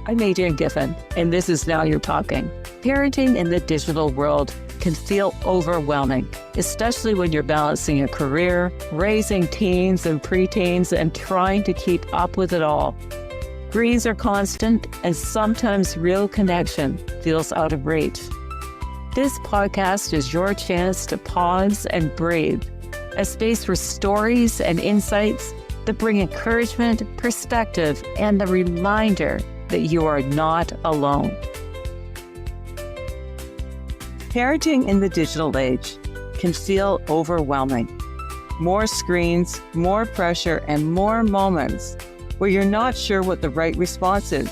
I'm Adrienne Giffen, and this is Now You're Talking. Parenting in the digital world can feel overwhelming, especially when you're balancing a career, raising teens and preteens, and trying to keep up with it all. Screens are constant, and sometimes real connection feels out of reach. This podcast is your chance to pause and breathe, a space for stories and insights that bring encouragement, perspective, and the reminder that you are not alone. Parenting in the digital age can feel overwhelming. More screens, more pressure, and more moments where you're not sure what the right response is.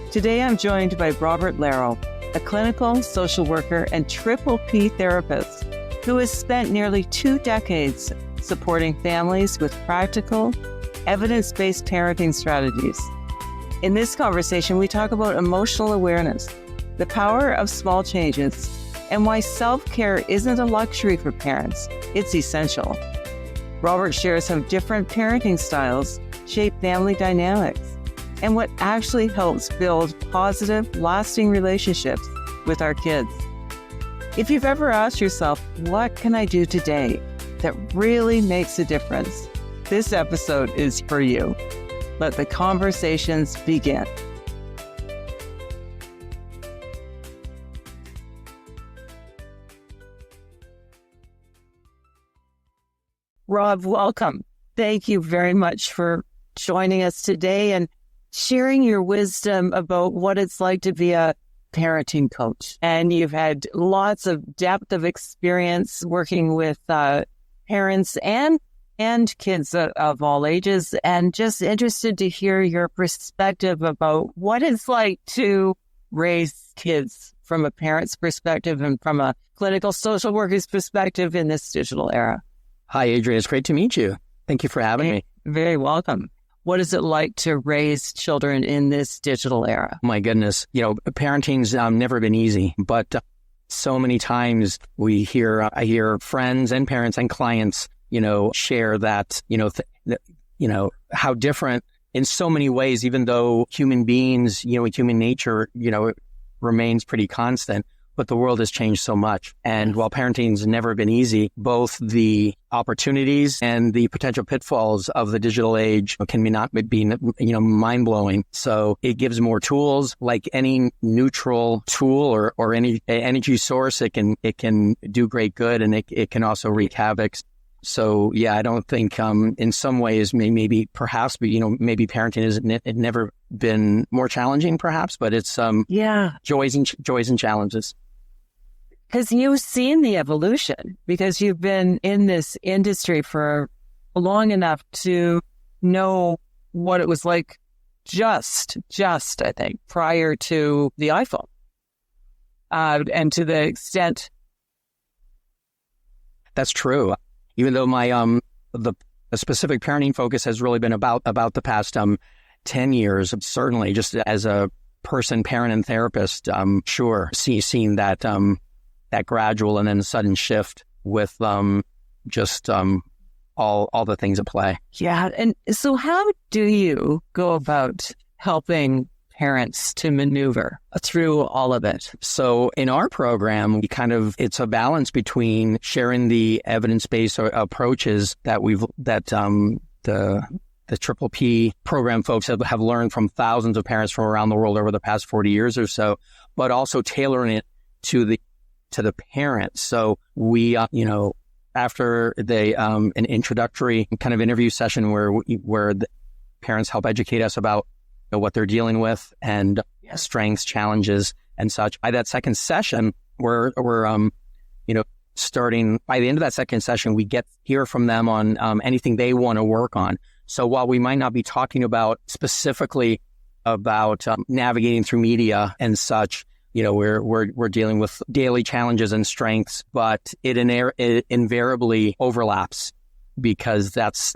Today, I'm joined by Robert Lerro, a clinical social worker and triple P therapist who has spent nearly 2 decades supporting families with practical, evidence-based parenting strategies. In this conversation, we talk about emotional awareness, the power of small changes, and why self-care isn't a luxury for parents, it's essential. Robert shares how different parenting styles shape family dynamics and what actually helps build positive, lasting relationships with our kids. If you've ever asked yourself, what can I do today that really makes a difference? This episode is for you. Let the conversations begin. Rob, welcome. Thank you very much for joining us today and sharing your wisdom about what it's like to be a parenting coach. And you've had lots of depth of experience working with parents and kids of all ages, and just interested to hear your perspective about what it's like to raise kids from a parent's perspective and from a clinical social worker's perspective in this digital era. Hi, Adrienne. It's great to meet you. Thank you for having me. Very welcome. What is it like to raise children in this digital era? My goodness. Parenting's never been easy, but so many times I hear friends and parents and clients share that, how different in so many ways, even though human beings, human nature, it remains pretty constant, but the world has changed so much. And while parenting's never been easy, both the opportunities and the potential pitfalls of the digital age can be mind-blowing. So it gives more tools. Like any neutral tool or any energy source, it can do great good, and it can also wreak havoc. So, yeah, I don't think in some ways, maybe parenting has never been more challenging, perhaps, but it's joys and challenges. Because you've seen the evolution, because you've been in this industry for long enough to know what it was like just I think, prior to the iPhone, and to the extent. That's true. Even though my the specific parenting focus has really been about the past 10 years, certainly just as a person, parent, and therapist, seeing that that gradual and then sudden shift with all the things at play. Yeah, and so how do you go about helping parents to maneuver through all of it? So in our program, it's a balance between sharing the evidence-based approaches that the Triple P program folks have learned from thousands of parents from around the world over the past 40 years or so, but also tailoring it to the parents. So we, after an introductory kind of interview session where the parents help educate us about what they're dealing with and strengths, challenges, and such. By that second session, we're starting by the end of that second session, we hear from them on anything they want to work on. So while we might not be talking about specifically about navigating through media and such, we're dealing with daily challenges and strengths, but it invariably overlaps, because that's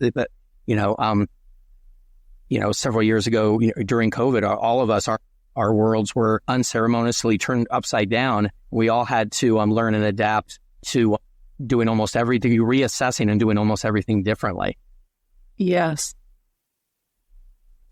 several years ago, during COVID, all of us, our worlds were unceremoniously turned upside down. We all had to learn and adapt to doing almost everything, reassessing and doing almost everything differently. Yes.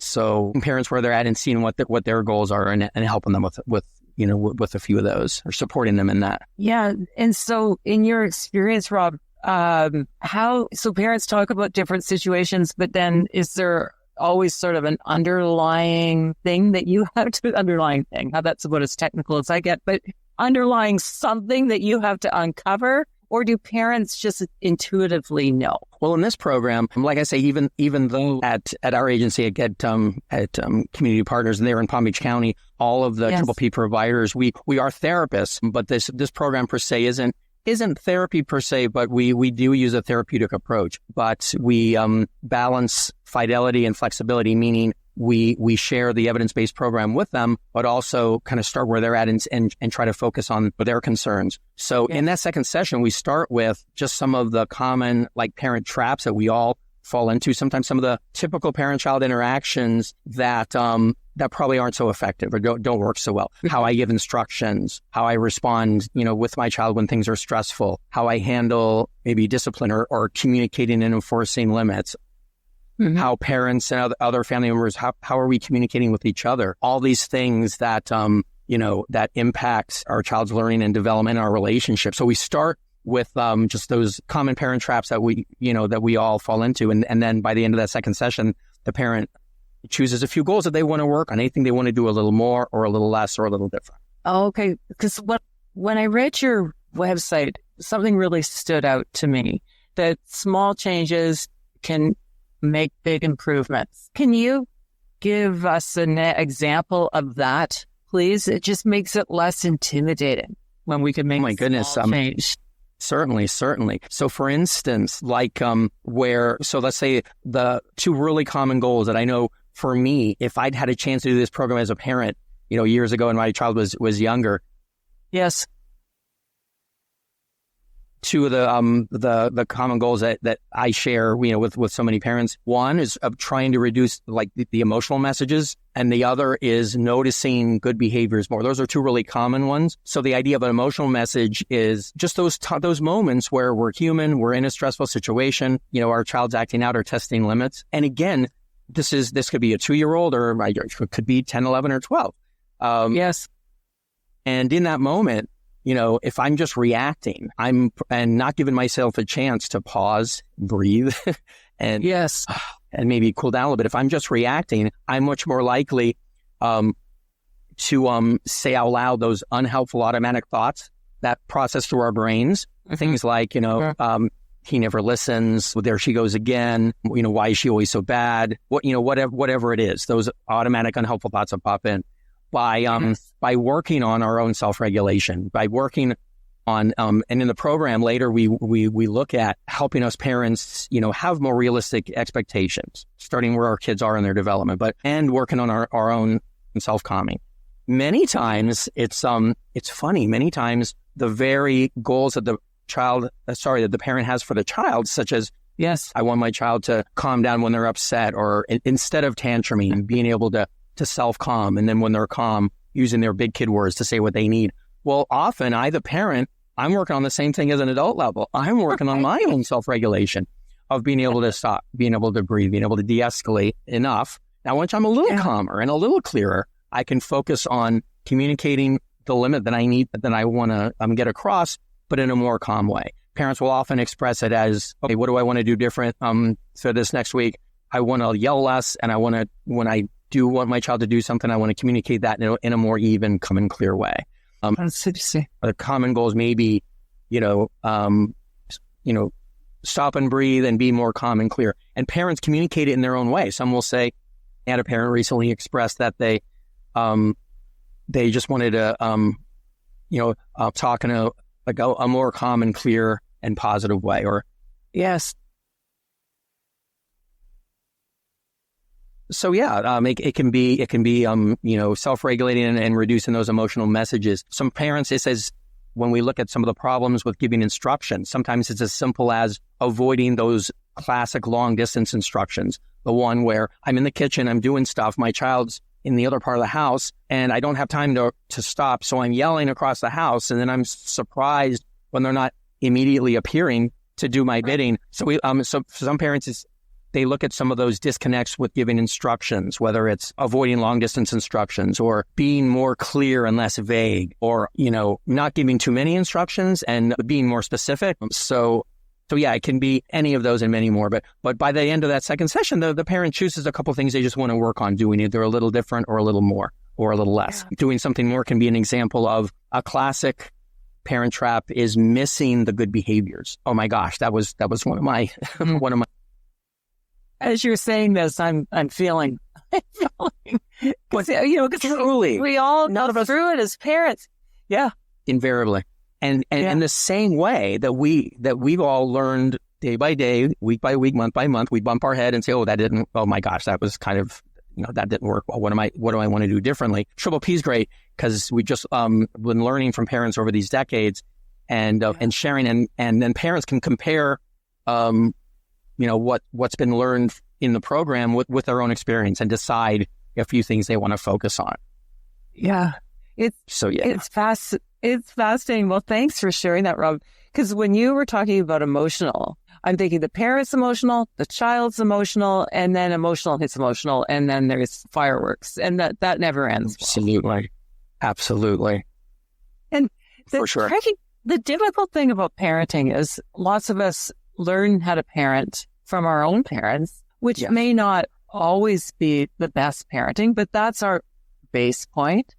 So parents where they're at and seeing what their goals are and helping them with a few of those or supporting them in that. Yeah. And so in your experience, Rob, so parents talk about different situations, but then is there always sort of an underlying thing that you have to, underlying thing, how that's about as technical as I get, but underlying something that you have to uncover, or do parents just intuitively know? Well, in this program, like I say, even though at our agency at Community Partners, and they're in Palm Beach County, all of the Triple P providers, we are therapists, but this program per se isn't therapy per se, but we do use a therapeutic approach. But we balance fidelity and flexibility, meaning we share the evidence-based program with them, but also kind of start where they're at and try to focus on their concerns. So in that second session, we start with just some of the common like parent traps that we all fall into. Sometimes some of the typical parent-child interactions that probably aren't so effective or don't work so well. How I give instructions, how I respond, with my child when things are stressful, how I handle maybe discipline or communicating and enforcing limits. How parents and other family members, how are we communicating with each other? All these things that, that impacts our child's learning and development in our relationship. So we start with just those common parent traps that we all fall into. And then by the end of that second session, the parent chooses a few goals that they want to work on, anything they want to do a little more or a little less or a little different. Oh, okay. Because when I read your website, something really stood out to me, that small changes can make big improvements. Can you give us an example of that, please? It just makes it less intimidating when we can make a small change. Certainly. So for instance, like so let's say the two really common goals that I know for me, if I'd had a chance to do this program as a parent, years ago and my child was younger. Yes. Two of the common goals that I share, with so many parents. One is of trying to reduce like the emotional messages, and the other is noticing good behaviors more. Those are two really common ones. So the idea of an emotional message is just those moments where we're human, we're in a stressful situation, our child's acting out or testing limits. And again, this could be a 2-year-old or it could be 10, 11, or 12. Yes. And in that moment, if I'm just reacting, and not giving myself a chance to pause, breathe, and maybe cool down a little bit. If I'm just reacting, I'm much more likely to say out loud those unhelpful automatic thoughts that process through our brains. Things like, he never listens. There she goes again. Why is she always so bad? Whatever it is, those automatic unhelpful thoughts that pop in. By working on our own self-regulation, by working on, and in the program later, we look at helping us parents, have more realistic expectations, starting where our kids are in their development, and working on our own self-calming. Many times it's funny. Many times the very goals that that the parent has for the child, such as, yes, I want my child to calm down when they're upset, or instead of tantruming, being able to self-calm, and then when they're calm, using their big kid words to say what they need. Well, often the parent, I'm working on the same thing as an adult level. I'm working on my own self-regulation of being able to stop, being able to breathe, being able to de-escalate enough. Now, once I'm a little calmer and a little clearer, I can focus on communicating the limit that I need, that I want to get across, but in a more calm way. Parents will often express it as, okay, what do I want to do different? So this next week, I want to yell less, and when I do want my child to do something, I want to communicate that in a more even, calm, and clear way. That's interesting. The common goals may be, stop and breathe and be more calm and clear. And parents communicate it in their own way. Some will say, I had a parent recently express that they just wanted to, talk in a more calm and clear and positive way. Or yes. So it can be self-regulating and reducing those emotional messages. Some parents, it says, when we look at some of the problems with giving instructions, sometimes it's as simple as avoiding those classic long distance instructions. The one where I'm in the kitchen, I'm doing stuff, my child's in the other part of the house, and I don't have time to stop. So I'm yelling across the house, and then I'm surprised when they're not immediately appearing to do my bidding. So so for some parents, they look at some of those disconnects with giving instructions, whether it's avoiding long distance instructions or being more clear and less vague, or, not giving too many instructions and being more specific. So yeah, it can be any of those and many more. But by the end of that second session, the parent chooses a couple things they just want to work on doing, either a little different or a little more or a little less. Yeah. Doing something more can be an example of a classic parent trap is missing the good behaviors. Oh my gosh, that was one of my one of my. As you're saying this, I'm feeling, because truly, we all go through it as parents. Yeah, invariably, and in the same way that we've all learned day by day, week by week, month by month, we bump our head and say, oh my gosh, that was kind of, that didn't work well. What do I want to do differently? Triple P is great because we just been learning from parents over these decades and sharing, and then parents can compare. What's been learned in the program with their own experience and decide a few things they want to focus on. Yeah. It's fascinating. Well, thanks for sharing that, Rob. Because when you were talking about emotional, I'm thinking the parent's emotional, the child's emotional, and then emotional hits emotional, and then there's fireworks, and that never ends. Absolutely. And for sure. The difficult thing about parenting is lots of us learn how to parent from our own parents, which may not always be the best parenting, but that's our base point.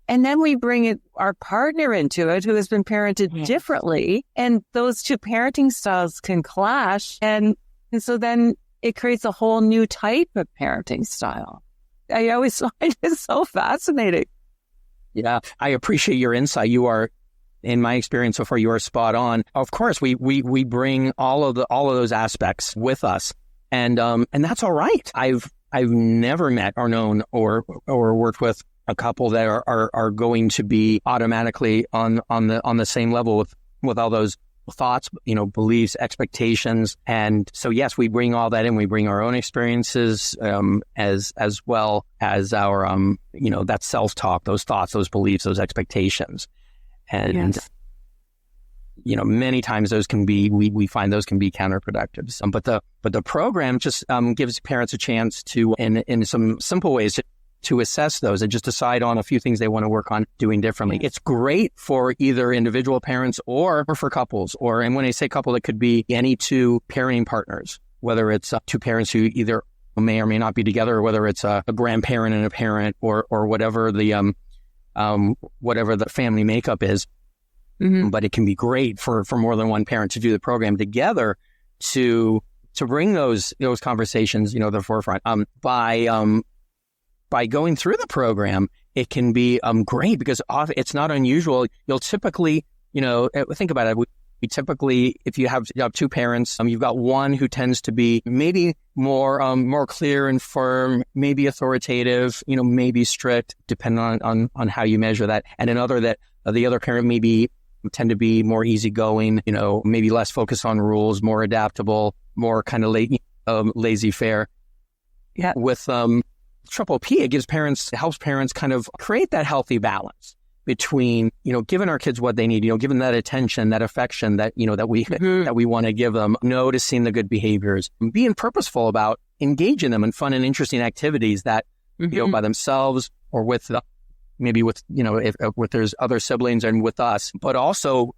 And then we bring our partner into it who has been parented differently, and those two parenting styles can clash. And so then it creates a whole new type of parenting style. I always find it so fascinating. Yeah, I appreciate your insight. You are, in my experience so far, you are spot on. Of course, we bring all of those aspects with us, and that's all right. I've never met or known or worked with a couple that are going to be automatically on the same level with all those thoughts, beliefs, expectations. And so yes, we bring all that in. We bring our own experiences as well as our that self-talk, those thoughts, those beliefs, those expectations. And, many times those can be, we find those can be counterproductive. But the program just gives parents a chance to, in some simple ways, to assess those and just decide on a few things they want to work on doing differently. Yes. It's great for either individual parents or for couples, and when I say couple, it could be any two parenting partners, whether it's two parents who either may or may not be together, or whether it's a grandparent and a parent, or whatever the family makeup is. Mm-hmm. But it can be great for more than one parent to do the program together to bring those conversations, to the forefront. By going through the program, it can be great because it's not unusual. You'll typically, think about it. We typically, if you have two parents, you've got one who tends to be maybe more clear and firm, maybe authoritative, maybe strict, depending on how you measure that, and another that the other parent maybe tend to be more easygoing, maybe less focused on rules, more adaptable, more kind of laissez-faire. Yeah. With Triple P, it helps parents kind of create that healthy balance between, giving our kids what they need, giving that attention, that affection that, that we want to give them, noticing the good behaviors, being purposeful about engaging them in fun and interesting activities that, by themselves or with, maybe with, if there's other siblings and with us, but also,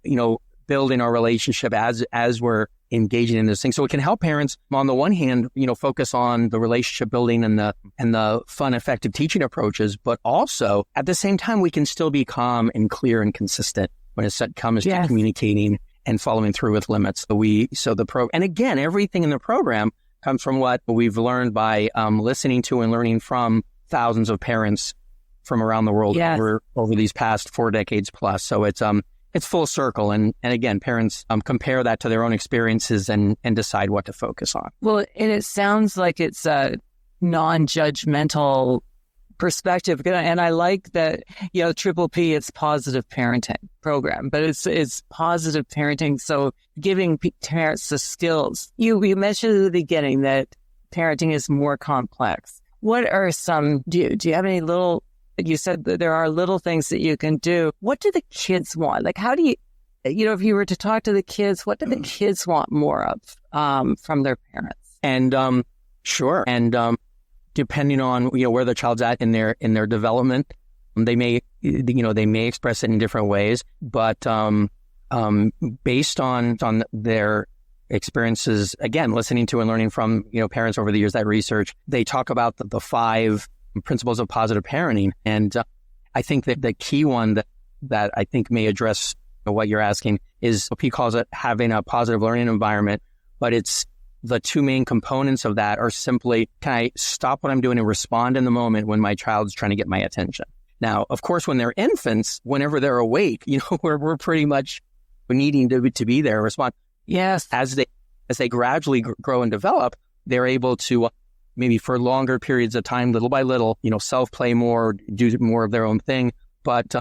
building our relationship as we're engaging in this thing. So it can help parents, on the one hand, focus on the relationship building and the fun, effective teaching approaches, but also at the same time, we can still be calm and clear and consistent when it comes to communicating and following through with limits. And again, everything in the program comes from what we've learned by listening to and learning from thousands of parents from around the world over these past 4 decades plus. So it's full circle. And again, parents compare that to their own experiences and decide what to focus on. Well, and it sounds like it's a non-judgmental perspective. And I like that, Triple P, it's positive parenting program, but it's positive parenting. So giving parents the skills. You mentioned at the beginning that parenting is more complex. What are some, do you have any little, you said that there are little things that you can do. What do the kids want? Like, how do if you were to talk to the kids, what do the kids want more of from their parents? And sure. And depending on where the child's at in their development, they may express it in different ways. But based on their experiences, again, listening to and learning from parents over the years, that research, they talk about the 5 principles of positive parenting. And I think that the key one that I think may address what you're asking is what he calls it having a positive learning environment. But it's the 2 main components of that are simply, can I stop what I'm doing and respond in the moment when my child's trying to get my attention? Now, of course, when they're infants, whenever they're awake, we're pretty much needing to be there, respond. Yes. As they gradually grow and develop, they're able to maybe for longer periods of time, little by little, self-play more, do more of their own thing. But,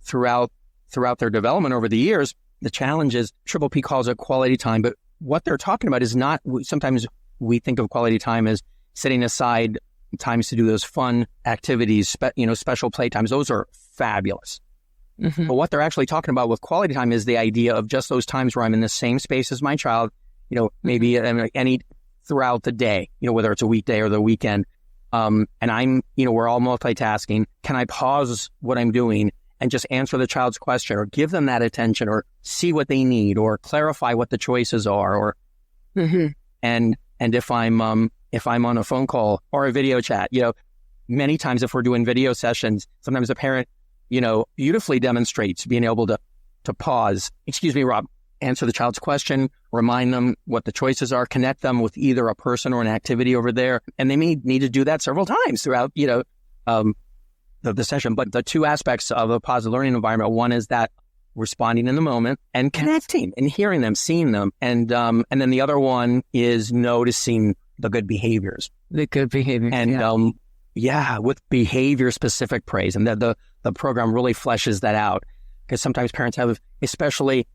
throughout their development over the years, the challenge is Triple P calls it quality time. But what they're talking about is not, sometimes we think of quality time as setting aside times to do those fun activities, special play times. Those are fabulous. Mm-hmm. But what they're actually talking about with quality time is the idea of just those times where I'm in the same space as my child, maybe any throughout the day, whether it's a weekday or the weekend. And I'm, we're all multitasking. Can I pause what I'm doing and just answer the child's question or give them that attention or see what they need or clarify what the choices are or, mm-hmm. and if I'm on a phone call or a video chat, many times if we're doing video sessions, sometimes a parent, beautifully demonstrates being able to pause. Excuse me, Rob. Answer the child's question, remind them what the choices are, connect them with either a person or an activity over there. And they may need to do that several times throughout, the session. But the 2 aspects of a positive learning environment, one is that responding in the moment and connecting and hearing them, seeing them. And then the other one is noticing the good behaviors. The good behaviors. And with behavior-specific praise. And the program really fleshes that out because sometimes parents have, especially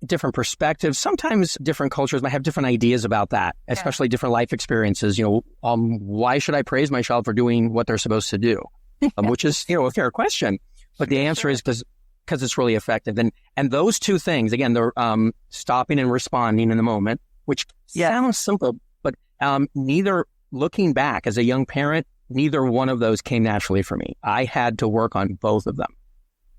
different perspectives. Sometimes different cultures might have different ideas about that, especially different life experiences. Why should I praise my child for doing what they're supposed to do? Which is, a fair question. But the answer is because it's really effective. And those 2 things, again, they're stopping and responding in the moment, which sounds simple, but neither, looking back as a young parent, neither one of those came naturally for me. I had to work on both of them.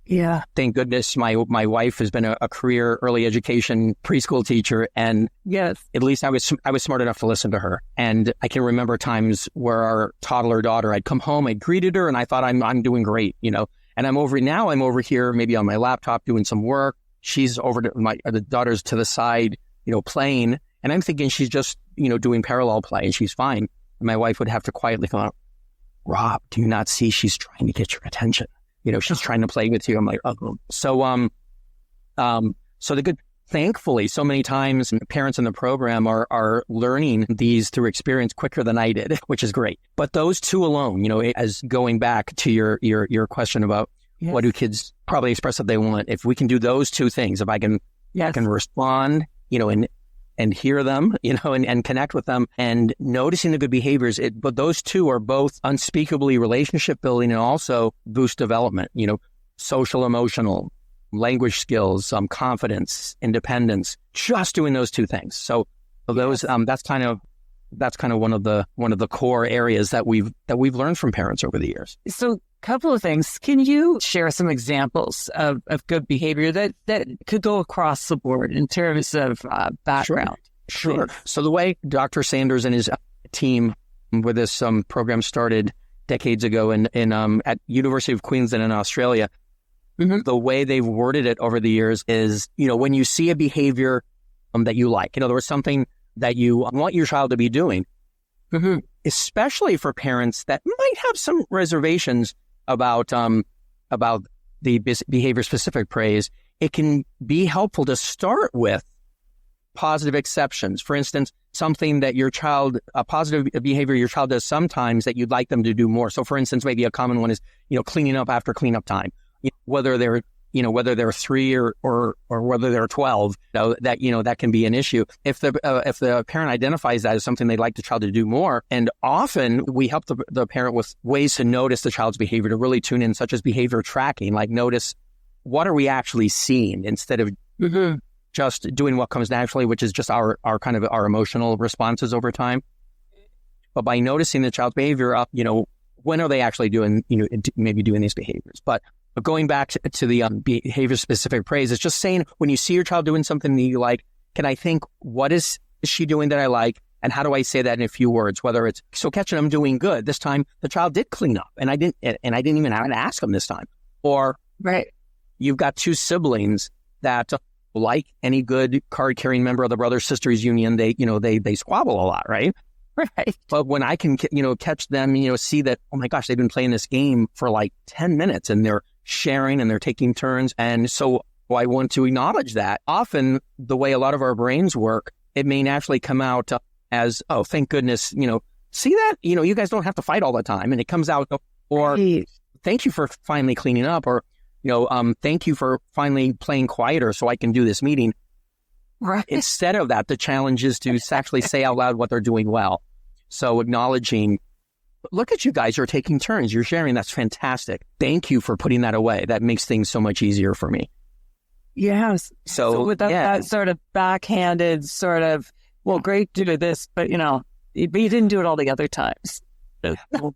Yeah. Thank goodness my wife has been a career early education preschool teacher. And yes, at least I was smart enough to listen to her. And I can remember times where our toddler daughter, I'd come home, I'd greeted her and I thought I'm doing great, And I'm over here maybe on my laptop doing some work. She's over to the daughter's to the side, playing. And I'm thinking she's just, doing parallel play and she's fine. And my wife would have to quietly come, Rob, do you not see she's trying to get your attention? She's trying to play with you. I'm like, oh. So thankfully, so many times parents in the program are learning these through experience quicker than I did, which is great. But those 2 alone, as going back to your question about what do kids probably express that they want, if we can do those 2 things, if I can respond, and hear them, and connect with them and noticing the good behaviors. But those 2 are both unspeakably relationship building and also boost development, social, emotional, language skills, confidence, independence, just doing those 2 things. So those, that's kind of one of the core areas that we've learned from parents over the years. So couple of things. Can you share some examples of good behavior that could go across the board in terms of background? Sure. So the way Dr. Sanders and his team with this program started decades ago at University of Queensland in Australia, the way they've worded it over the years is, when you see a behavior that you like, there was something that you want your child to be doing, especially for parents that might have some reservations about the behavior-specific praise, it can be helpful to start with positive exceptions. For instance, something that a positive behavior your child does sometimes that you'd like them to do more. So for instance, maybe a common one is, cleaning up after cleanup time, whether they're 3 or whether they're 12, that can be an issue. If the parent identifies that as something they'd like the child to do more, and often we help the parent with ways to notice the child's behavior, to really tune in, such as behavior tracking, like notice what are we actually seeing instead of just doing what comes naturally, which is just our kind of our emotional responses over time. But by noticing the child's behavior up, when are they actually doing, maybe doing these behaviors? But going back to the behavior-specific praise, it's just saying when you see your child doing something that you like, can I think, what is she doing that I like? And how do I say that in a few words? Whether it's, so catching them doing good. This time the child did clean up and I didn't even have to ask them this time. Or you've got two siblings that, like any good card-carrying member of the brothers-sisters union, they squabble a lot, right? Right. But when I can, catch them, see that, oh my gosh, they've been playing this game for like 10 minutes and they're sharing and they're taking turns. And so I want to acknowledge that. Often the way a lot of our brains work, it may naturally come out as, oh, thank goodness, see that, you guys don't have to fight all the time. And it comes out, or thank you for finally cleaning up, or, thank you for finally playing quieter so I can do this meeting. Right. Instead of that, the challenge is to actually say out loud what they're doing well. So acknowledging, look at you guys, you're taking turns, you're sharing, that's fantastic. Thank you for putting that away. That makes things so much easier for me. Yes. So without that sort of backhanded sort of, well, great to do this, but but you didn't do it all the other times.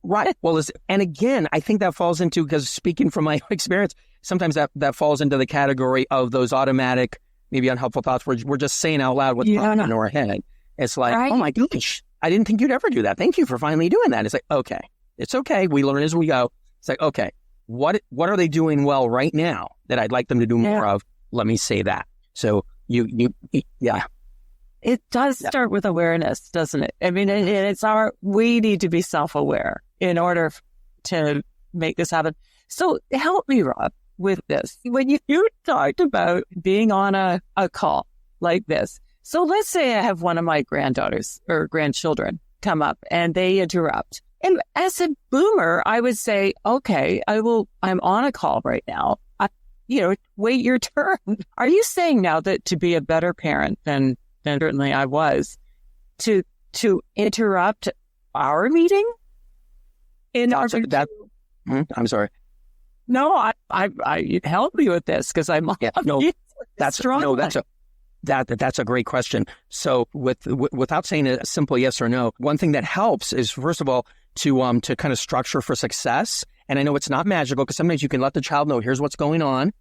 Right. Well, and again, I think that falls into, because speaking from my experience, sometimes that falls into the category of those automatic, maybe unhelpful thoughts where we're just saying out loud what's popping in our head. It's like, oh my gosh, I didn't think you'd ever do that. Thank you for finally doing that. It's like, okay, it's okay. We learn as we go. It's like, okay, what are they doing well right now that I'd like them to do more of? Let me say that. So it does start with awareness, doesn't it? I mean, we need to be self-aware in order to make this happen. So help me, Rob, with this. When you talked about being on a call like this, so let's say I have one of my granddaughters or grandchildren come up and they interrupt. And as a boomer, I would say, okay, I'm on a call right now. Wait your turn. Are you saying now that to be a better parent than certainly I was, to interrupt our meeting I'm sorry. No, I help you with this because I'm that's a great question. So without saying a simple yes or no, one thing that helps is, first of all, to kind of structure for success. And I know it's not magical because sometimes you can let the child know, here's what's going on.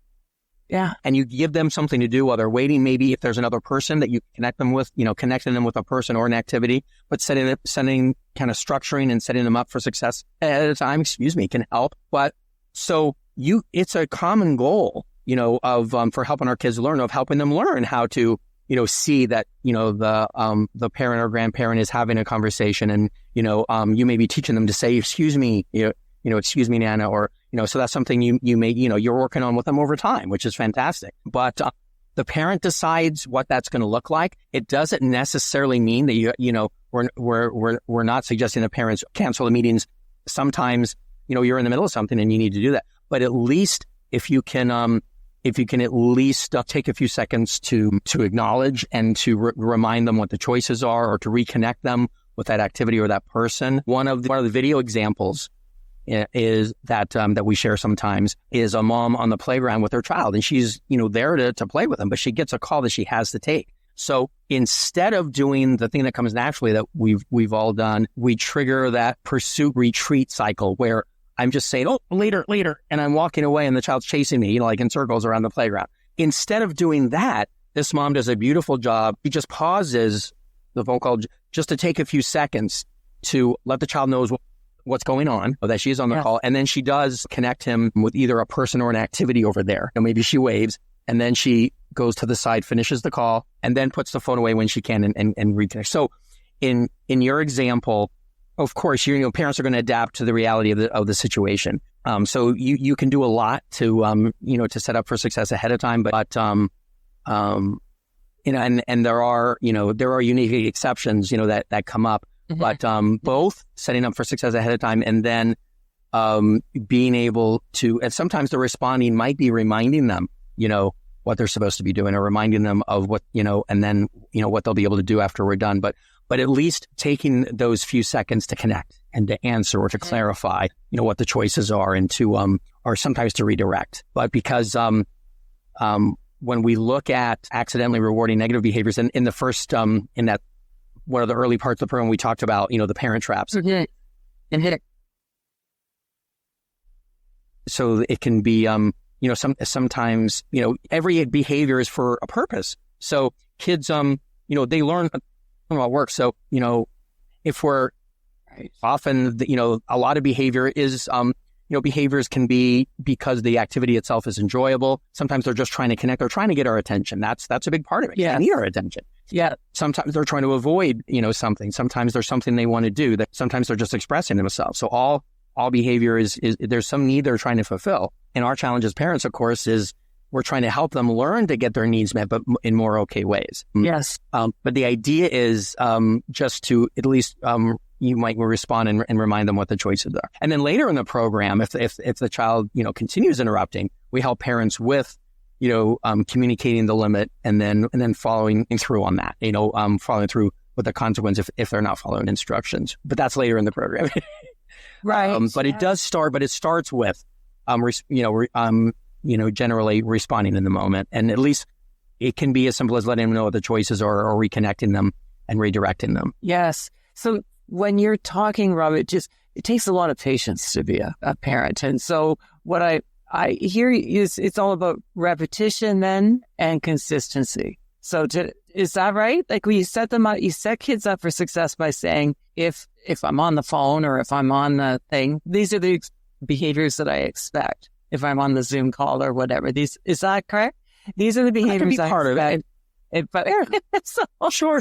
Yeah. And you give them something to do while they're waiting. Maybe if there's another person that you connect them with, connecting them with a person or an activity, but sending kind of structuring and setting them up for success at a time, can help. But so it's a common goal, of, for helping our kids learn, of helping them learn how to, see that, the parent or grandparent is having a conversation and, you may be teaching them to say, excuse me, excuse me, Nana, or, so that's something you may, you're working on with them over time, which is fantastic. But the parent decides what that's going to look like. It doesn't necessarily mean that we're not suggesting the parents cancel the meetings. Sometimes, you're in the middle of something and you need to do that. But at least if you can at least take a few seconds to acknowledge and to remind them what the choices are, or to reconnect them with that activity or that person. One of the video examples is that we share sometimes is a mom on the playground with her child, and she's there to play with them, but she gets a call that she has to take. So instead of doing the thing that comes naturally that we've all done, we trigger that pursuit retreat cycle where I'm just saying, oh, later, and I'm walking away and the child's chasing me, like in circles around the playground. Instead of doing that, this mom does a beautiful job. She just pauses the phone call just to take a few seconds to let the child know what's going on, or that she's on the call. And then she does connect him with either a person or an activity over there. Maybe she waves, and then she goes to the side, finishes the call, and then puts the phone away when she can and reconnect. So in your example, of course, parents are going to adapt to the reality of the situation. So you can do a lot to set up for success ahead of time, but and there are unique exceptions, that come up. Mm-hmm. But both setting up for success ahead of time and then being able to, and sometimes the responding might be reminding them, what they're supposed to be doing, or reminding them of what, and then, what they'll be able to do after we're done. But at least taking those few seconds to connect and to answer or to clarify, what the choices are, and to, or sometimes to redirect. But because when we look at accidentally rewarding negative behaviors, in the first, in that one of the early parts of the program, we talked about, the parent traps. So it can be, sometimes, every behavior is for a purpose. So kids, they learn what works. So, if we're often, a lot of behavior is, behaviors can be because the activity itself is enjoyable. Sometimes they're just trying to connect. They're trying to get our attention. That's a big part of it. Yeah. They need our attention. Yeah. Sometimes they're trying to avoid, something. Sometimes there's something they want to do. That sometimes they're just expressing themselves. So all behavior is there's some need they're trying to fulfill. And our challenge as parents, of course, is we're trying to help them learn to get their needs met, but in more okay ways. Yes. But the idea is just to at least you might respond and remind them what the choices are. And then later in the program, if the child continues interrupting, we help parents with communicating the limit and then following through on that. Following through with the consequence if they're not following instructions. But that's later in the program. Right. But it does start. But it starts with generally responding in the moment, and at least it can be as simple as letting them know what the choices are or reconnecting them and redirecting them. Yes. So when you're talking, Robert, it takes a lot of patience to be a parent. And so what I hear is it's all about repetition then and consistency. So is that right? Like when you set them up, you set kids up for success by saying, if I'm on the phone or if I'm on the thing, these are the behaviors that I expect. If I'm on the Zoom call or whatever, is that correct? These are the behaviors that can be part of it. So. Sure.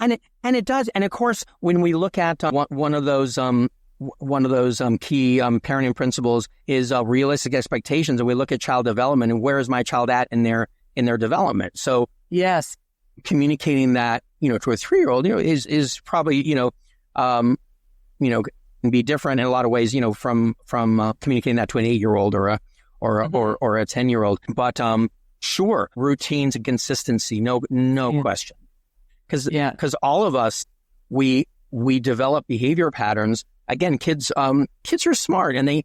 And it does. And of course, when we look at one of those key parenting principles is realistic expectations. And we look at child development and where is my child at in their development. So yes, communicating that, to a 3-year-old, is probably, can be different in a lot of ways, from communicating that to an 8-year-old or a 10-year-old. But, sure, routines and consistency, no question. Because all of us, we develop behavior patterns. Again, kids are smart and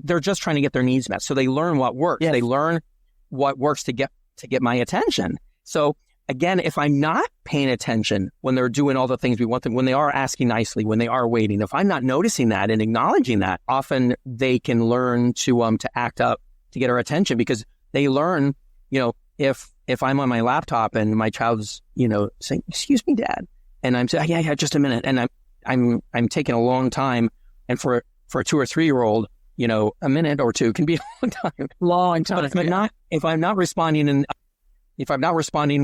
they're just trying to get their needs met. So they learn what works. Yes. They learn what works to get my attention. So again, if I'm not paying attention when they're doing all the things we want them, when they are asking nicely, when they are waiting, if I'm not noticing that and acknowledging that, often they can learn to act up to get our attention, because they learn, if I'm on my laptop and my child's, saying, "Excuse me, Dad," and I'm saying, "Yeah, just a minute," and I'm taking a long time, and for a 2 or 3-year-old, a minute or two can be a long time. Long time. But if I'm not responding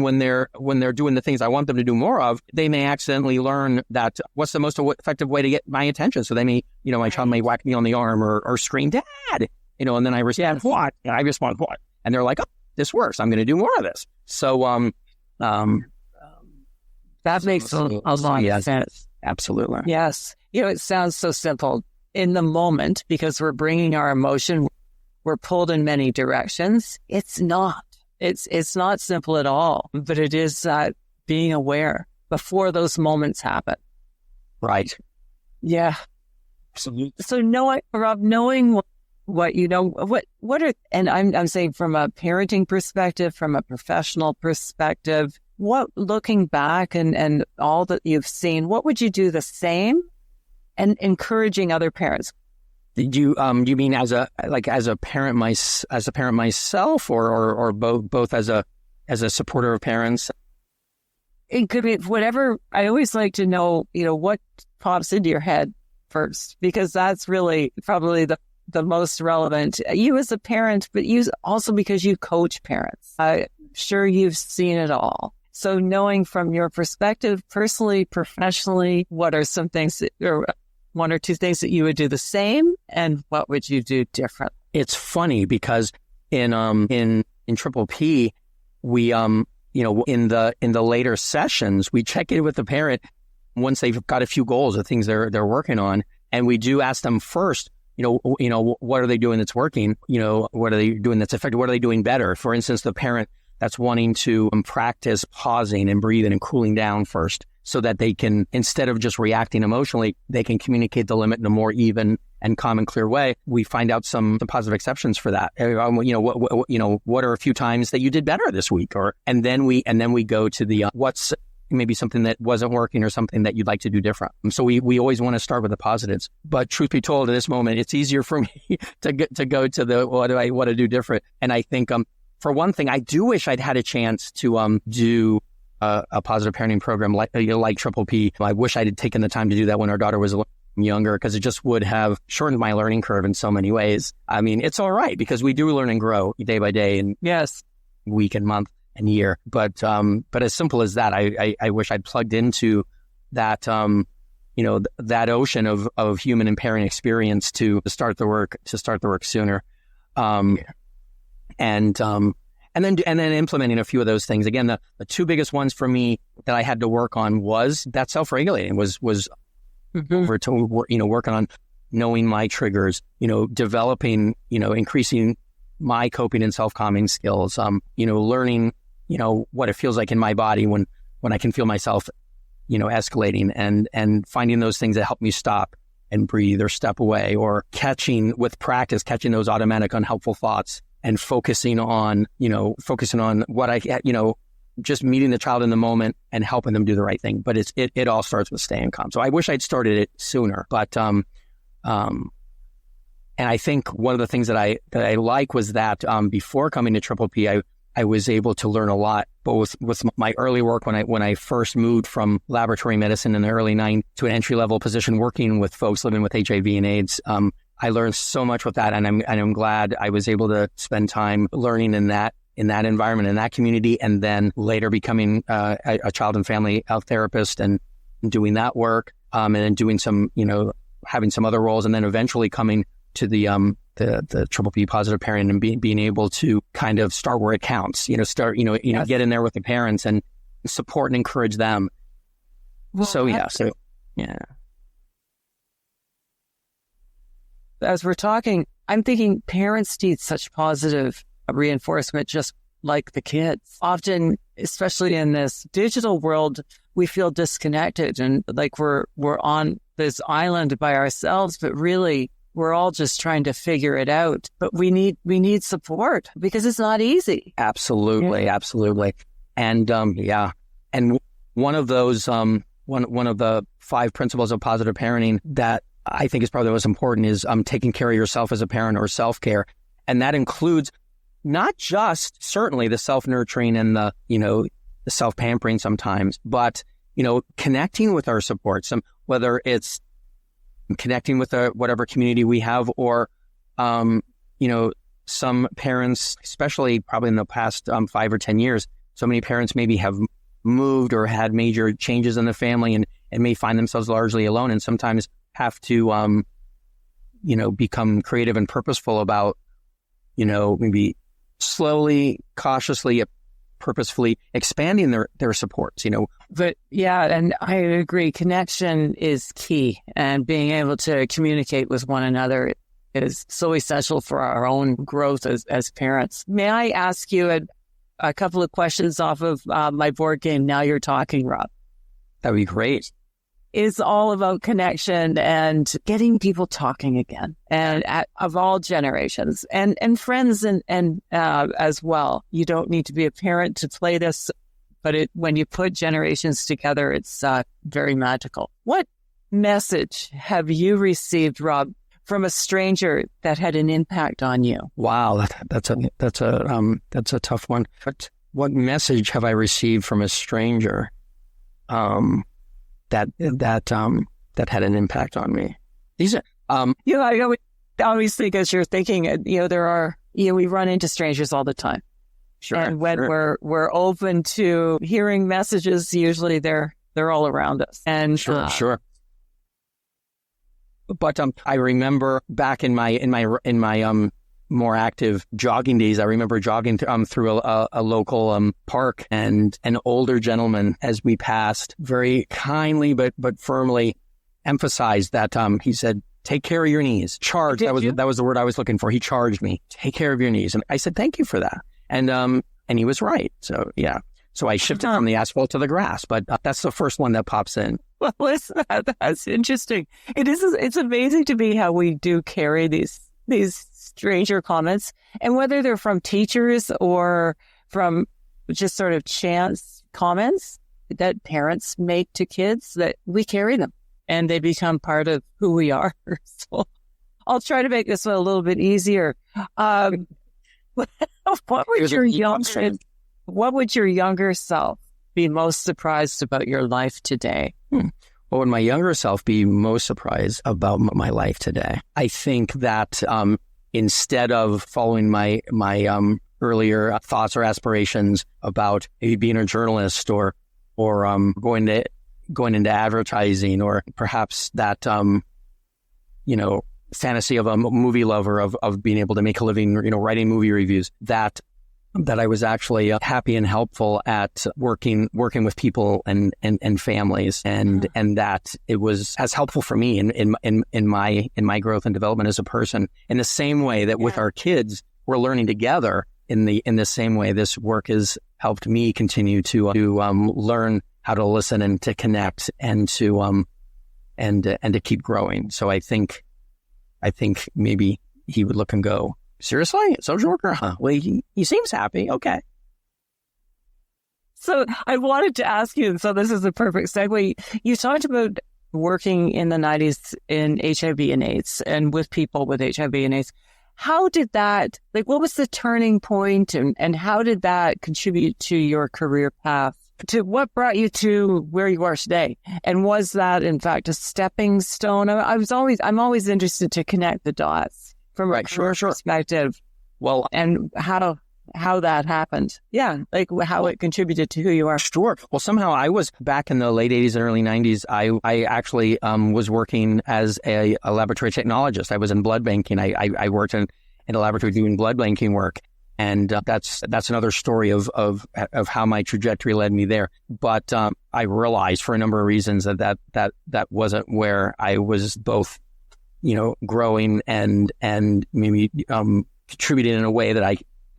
when they're doing the things I want them to do more of, they may accidentally learn that what's the most effective way to get my attention. So they may, my child may whack me on the arm or scream, "Dad," and then I respond, "What?" And I respond, "What?" And they're like, "Oh, this works. I'm going to do more of this." So, that makes a lot of sense. Absolutely. Yes. It sounds so simple in the moment because we're bringing our emotion. We're pulled in many directions. It's not. It's not simple at all, but it is being aware before those moments happen. Right. Yeah. Absolutely. So knowing what and I'm saying from a parenting perspective, from a professional perspective, looking back and all that you've seen, what would you do the same and encouraging other parents? Did you mean as a parent myself or both as a supporter of parents? It could be whatever. I always like to know, what pops into your head first, because that's really probably the most relevant. You as a parent, but you also because you coach parents. I'm sure you've seen it all. So knowing from your perspective, personally, professionally, what are some things or one or two things that you would do the same, and what would you do different? It's funny because in Triple P, we in the later sessions, we check in with the parent once they've got a few goals or things they're working on, and we do ask them first, what are they doing that's working? What are they doing that's effective? What are they doing better? For instance, the parent that's wanting to practice pausing and breathing and cooling down first, so that they can, instead of just reacting emotionally, they can communicate the limit in a more even and calm and clear way, we find out some positive exceptions for that. What are a few times that you did better this week, and then we go to the what's maybe something that wasn't working or something that you'd like to do different. So we always want to start with the positives. But truth be told, at this moment, it's easier for me to go to the what do I want to do different. And I think for one thing, I do wish I'd had a chance to do a positive parenting program like Triple P. I wish I had taken the time to do that when our daughter was a little younger, because it just would have shortened my learning curve in so many ways. I mean, it's all right because we do learn and grow day by day and yes, week and month and year. But as simple as that, I wish I'd plugged into that, that ocean of human and parent experience to start the work sooner. And then implementing a few of those things. Again, the two biggest ones for me that I had to work on was that self-regulating was over to, working on knowing my triggers, developing, increasing my coping and self-calming skills, learning, what it feels like in my body when I can feel myself, escalating and finding those things that help me stop and breathe or step away, or catching those automatic unhelpful thoughts and focusing on what just meeting the child in the moment and helping them do the right thing. But it all starts with staying calm. So I wish I'd started it sooner, but, and I think one of the things that I like was that, before coming to Triple P, I was able to learn a lot, both with my early work when I first moved from laboratory medicine in the early 90s to an entry-level position working with folks living with HIV and AIDS. I learned so much with that, and I'm glad I was able to spend time learning in that environment, in that community, and then later becoming a child and family health therapist and doing that work, and then doing some, having some other roles, and then eventually coming to the Triple P positive parent and being able to kind of start where it counts, yes. Get in there with the parents and support and encourage them. Well, yeah. As we're talking, I'm thinking parents need such positive reinforcement, just like the kids. Often, especially in this digital world, we feel disconnected and like we're on this island by ourselves, but really we're all just trying to figure it out. But we need support because it's not easy. Absolutely, yeah. Absolutely. And and one of those one of the 5 principles of positive parenting that I think is probably the most important is taking care of yourself as a parent, or self-care. And that includes not just certainly the self-nurturing and the self-pampering sometimes, but, connecting with our supports, whether it's connecting with whatever community we have, or, some parents, especially probably in the past 5 or 10 years, so many parents maybe have moved or had major changes in the family and may find themselves largely alone, and sometimes have to, become creative and purposeful about, maybe slowly, cautiously, purposefully expanding their supports, But yeah, and I agree. Connection is key, and being able to communicate with one another is so essential for our own growth as parents. May I ask you a couple of questions off of my board game, Now You're Talking, Rob? That'd be great. Is all about connection and getting people talking again, and of all generations and friends and as well. You don't need to be a parent to play this, but when you put generations together, it's very magical. What message have you received, Rob, from a stranger that had an impact on you? Wow, that's a tough one. But what message have I received from a stranger? That had an impact on me. These are, I always think, as you're thinking, there are, we run into strangers all the time. Sure. And when we're open to hearing messages, usually they're all around us. And sure. But I remember back in my more active jogging days, I remember jogging through a local park, and an older gentleman, as we passed, very kindly but firmly emphasized that he said, "Take care of your knees." Charge. That was the word I was looking for. He charged me. Take care of your knees, and I said, "Thank you for that." And he was right. So yeah. So I shifted from the asphalt to the grass, but that's the first one that pops in. Well, listen, that's interesting. It's amazing to me how we do carry these stranger comments, and whether they're from teachers or from just sort of chance comments that parents make to kids, that we carry them and they become part of who we are. So I'll try to make this one a little bit easier. What would your younger self be most surprised about your life today? What would my younger self be most surprised about my life today? I think that instead of following my earlier thoughts or aspirations about maybe being a journalist or going into advertising, or perhaps that fantasy of a movie lover of being able to make a living, writing movie reviews, that I was actually happy and helpful at working with people and families, and that it was as helpful for me in my growth and development as a person. In the same way that with our kids, we're learning together. In the same way, this work has helped me continue to learn how to listen and to connect and to keep growing. So I think maybe he would look and go, seriously? Social worker? Huh? Well, he seems happy. Okay. So I wanted to ask you, so this is a perfect segue. You talked about working in the 90s in HIV and AIDS and with people with HIV and AIDS. How did that, what was the turning point, and how did that contribute to your career path? To what brought you to where you are today? And was that, in fact, a stepping stone? I'm always interested to connect the dots from a career perspective. Well, and how that happened. Yeah, how it contributed to who you are. Sure. Well, somehow I was back in the late 80s and early 90s. I actually was working as a laboratory technologist. I was in blood banking. I worked in a laboratory doing blood banking work. And that's another story of how my trajectory led me there. But I realized for a number of reasons that wasn't where I was both, growing and maybe contributing in a way that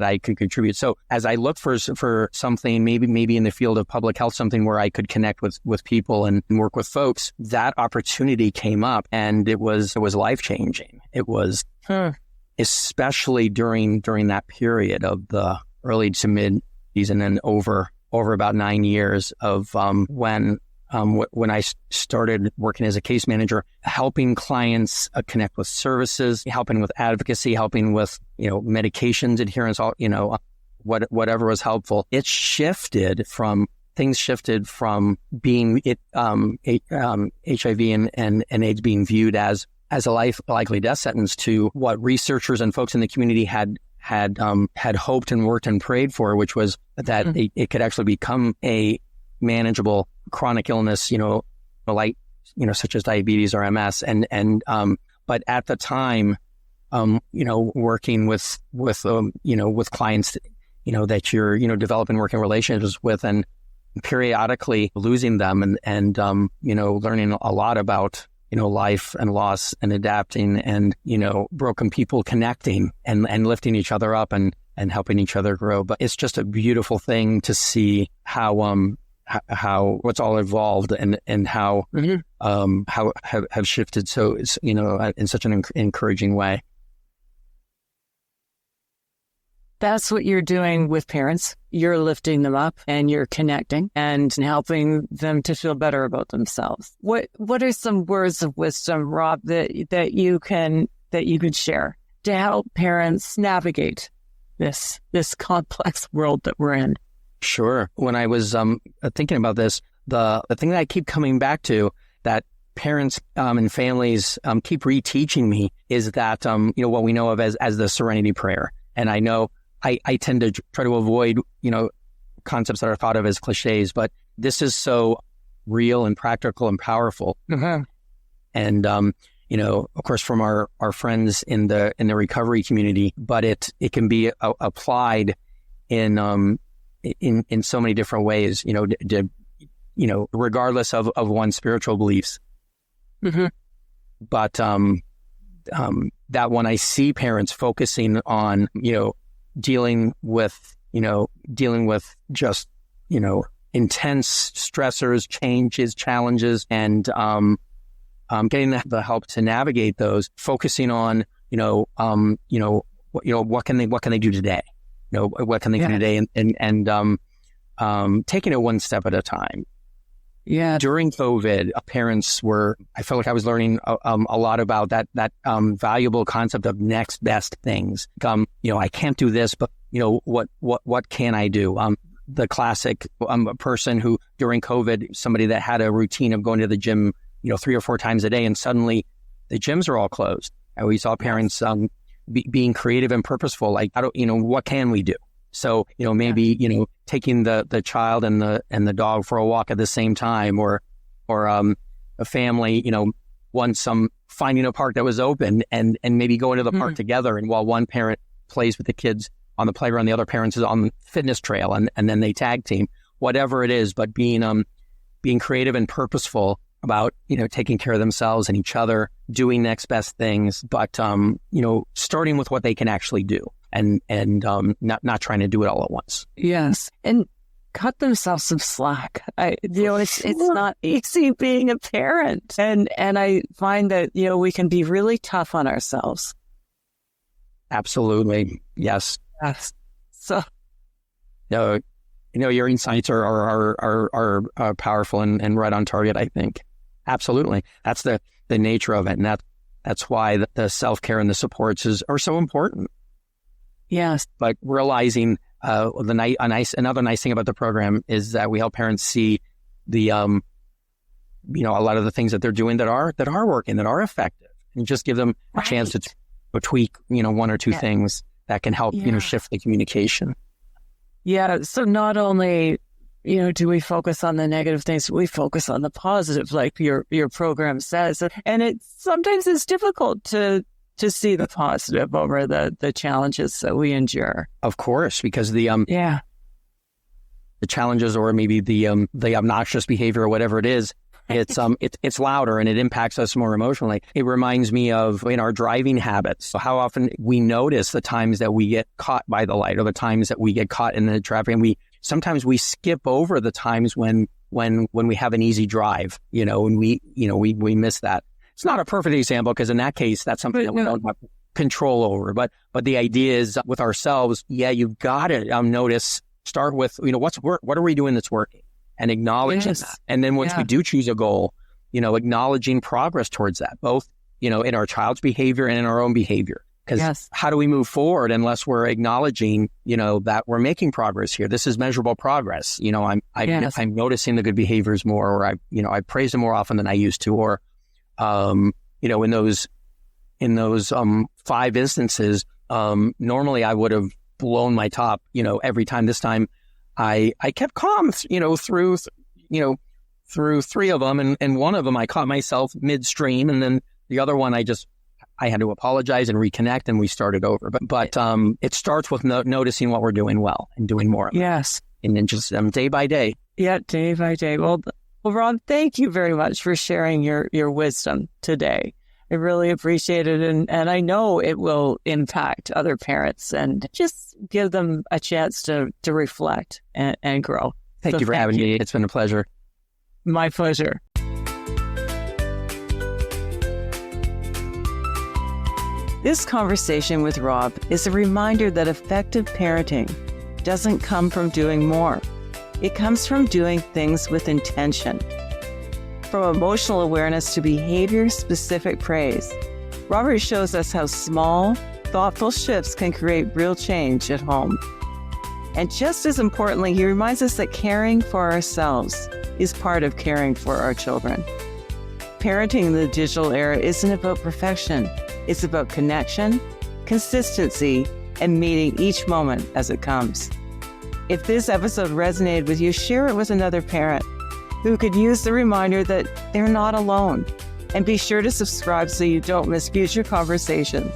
I could contribute. So as I looked for something, maybe in the field of public health, something where I could connect with people and work with folks, that opportunity came up, and it was life changing. It was. Especially during that period of the early to mid season and over about 9 years of when I started working as a case manager, helping clients connect with services, helping with advocacy, helping with medications adherence, whatever was helpful. Things shifted from being HIV and AIDS being viewed as a likely death sentence to what researchers and folks in the community had hoped and worked and prayed for, which was that it could actually become a manageable chronic illness, such as diabetes or MS. But at the time, working with clients, that you're, developing working relationships with, and periodically losing them and learning a lot about life and loss and adapting and, broken people connecting and lifting each other up and helping each other grow. But it's just a beautiful thing to see how what's all evolved and how have shifted. So it's, in such an encouraging way. That's what you're doing with parents. You're lifting them up and you're connecting and helping them to feel better about themselves. What are some words of wisdom, Rob, that you can share to help parents navigate this complex world that we're in? Sure. When I was thinking about this, the thing that I keep coming back to, that parents and families keep reteaching me, is that what we know of as the Serenity Prayer. And I know I tend to try to avoid, concepts that are thought of as cliches, but this is so real and practical and powerful. And, of course, from our friends in the recovery community, but it can be applied in so many different ways, regardless of one's spiritual beliefs. But that when I see parents focusing on, dealing with just, intense stressors, changes, challenges, and getting the help to navigate those, focusing on, what can they do today? What can they do today? And taking it one step at a time. Yeah. During COVID, I felt like I was learning a lot about that valuable concept of next best things. I can't do this, but what can I do? The classic person who during COVID, somebody that had a routine of going to the gym, 3 or 4 times a day, and suddenly the gyms are all closed. And we saw parents being creative and purposeful, like, what can we do? So, maybe, taking the child and the dog for a walk at the same time, or a family, once finding a park that was open and maybe going to the park together. And while one parent plays with the kids on the playground, the other parent is on the fitness trail, and then they tag team, whatever it is, but being creative and purposeful about, taking care of themselves and each other, doing next best things, but, starting with what they can actually do. And not trying to do it all at once. Yes, and cut themselves some slack. It's not easy being a parent, and I find that we can be really tough on ourselves. Absolutely, yes. So, your insights are powerful and right on target. I think absolutely that's the nature of it, and that's why the self-care and the supports are so important. Yes. But realizing another nice thing about the program is that we help parents see the a lot of the things that they're doing that are working, that are effective, and just give them a chance to tweak 1 or 2 things that can help shift the communication. Yeah. So not only do we focus on the negative things, we focus on the positive, like your program says, and sometimes it's difficult to see the positive over the challenges that we endure. Of course, because the challenges, or maybe the obnoxious behavior or whatever it is, it's louder and it impacts us more emotionally. It reminds me of in our driving habits. So how often we notice the times that we get caught by the light, or the times that we get caught in the traffic, and sometimes we skip over the times when we have an easy drive, and we miss that. It's not a perfect example, because in that case, that's something that we don't have control over. But the idea is with ourselves, you've got to notice, start with, what are we doing that's working, and acknowledging that. And then once we do choose a goal, acknowledging progress towards that, both, in our child's behavior and in our own behavior. Because how do we move forward unless we're acknowledging, that we're making progress here? This is measurable progress. I'm noticing the good behaviors more, or I praise them more often than I used to, or in those 5 instances, normally I would have blown my top, every time. This time I kept calm, through 3 of them, and one of them I caught myself midstream, and then the other one I had to apologize and reconnect, and we started over. But it starts with noticing what we're doing well and doing more of it. Yes. And then just day by day. Yeah, day by day. Well, Rob, thank you very much for sharing your wisdom today. I really appreciate it. And I know it will impact other parents and just give them a chance to reflect and grow. Thank you for having me. It's been a pleasure. My pleasure. This conversation with Rob is a reminder that effective parenting doesn't come from doing more. It comes from doing things with intention. From emotional awareness to behavior-specific praise, Robert shows us how small, thoughtful shifts can create real change at home. And just as importantly, he reminds us that caring for ourselves is part of caring for our children. Parenting in the digital era isn't about perfection. It's about connection, consistency, and meeting each moment as it comes. If this episode resonated with you, share it with another parent who could use the reminder that they're not alone. And be sure to subscribe so you don't miss future conversations.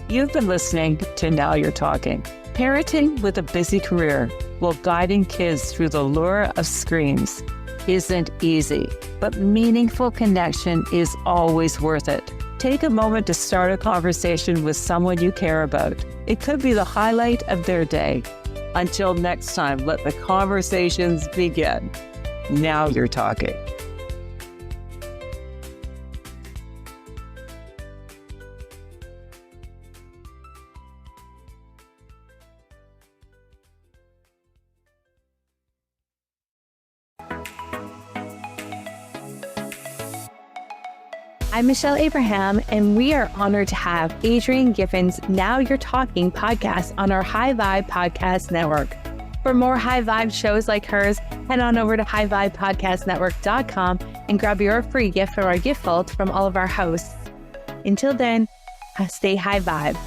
You've been listening to Now You're Talking. Parenting with a busy career while guiding kids through the lure of screens isn't easy, but meaningful connection is always worth it. Take a moment to start a conversation with someone you care about. It could be the highlight of their day. Until next time, let the conversations begin. Now you're talking. I'm Michelle Abraham, and we are honored to have Adrienne Giffen's Now You're Talking podcast on our High Vibe Podcast Network. For more high vibe shows like hers, head on over to highvibepodcastnetwork.com and grab your free gift from our gift vault from all of our hosts. Until then, stay high vibe.